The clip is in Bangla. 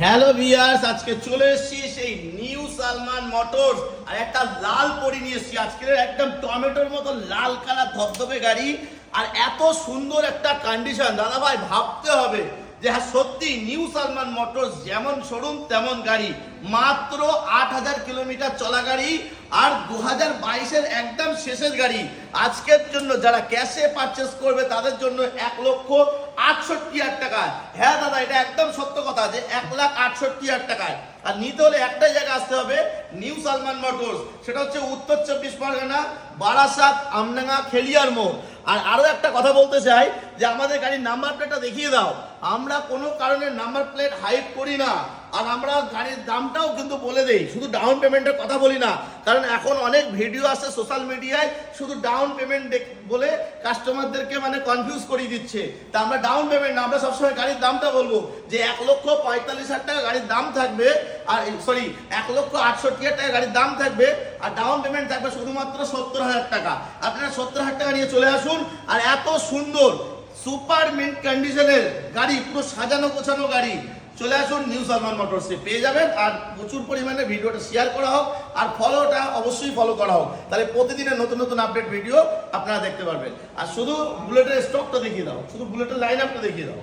হ্যালো ভিউয়ার্স, আজকে চলে এসেছি সেই নিউ সালমান মোটরস আর একটা লাল পরি নিয়ে এসেছি। আজকে একদম টমেটোর মতো লাল কালার ধবধবে গাড়ি আর এত সুন্দর একটা কন্ডিশন। দাদা ভাই ভাবতে হবে যে হ্যাঁ সত্যি নিউ সালমান মোটরস যেমন শোরুম তেমন গাড়ি। মাত্র ৮,০০০ কিলোমিটার চলা গাড়ি আর 2022-এর একদম শেষের গাড়ি। আজকের জন্য যারা ক্যাশে পারচেস করবে তাদের জন্য ১,৬৮,০০০ টাকায়। হ্যাঁ দাদা, এটা একদম সত্য কথা যে ১,৬৮,০০০ টাকায়। আর নিতে হলে একটাই জায়গা আসতে হবে, নিউ সালমান মোটরস। সেটা হচ্ছে উত্তর ২৪ পরগনা, বারাসাত, আমডাঙ্গা, খেলিয়ার মোড়। আর আরো একটা কথা বলতে চাই যে আমাদের গাড়ির নাম্বার প্লেটটা দেখিয়ে দাও। আমরা কোনো কারণে নাম্বার প্লেট হাইড করি না আর আমরা গাড়ির দামটাও কিন্তু বলে দেই, শুধু ডাউন পেমেন্টের কথা বলি না। কারণ এখন অনেক ভিডিও আসে সোশ্যাল মিডিয়ায়, শুধু ডাউন পেমেন্ট বলে কাস্টমারদেরকে কনফিউজ করিয়ে দিচ্ছে। তা আমরা ডাউন পেমেন্ট না, আমরা সবসময় গাড়ির দামটা বলবো যে ১,৪৫,০০০ টাকা গাড়ির দাম থাকবে, আর সরি ১,৬৮,০০০ টাকা গাড়ির দাম থাকবে আর ডাউন পেমেন্ট থাকবে শুধুমাত্র ৭০,০০০ টাকা। আপনারা ৭০,০০০ টাকা নিয়ে চলে আসুন। আর এত সুন্দর সুপার মিন্ট কন্ডিশনের গাড়ি, পুরো সাজানো গোছানো গাড়ি, চলে আসুন নিউ সালমান মোটরসে, পেয়ে যাবেন। আর প্রচুর পরিমাণে ভিডিওটা শেয়ার করা হোক আর ফলোটা অবশ্যই ফলো করা হোক, তাহলে প্রতিদিনের নতুন নতুন আপডেট ভিডিও আপনারা দেখতে পারবেন। আর শুধু বুলেটের স্টকটা দেখিয়ে দাও, শুধু বুলেটের লাইন আপটা দেখিয়ে দাও।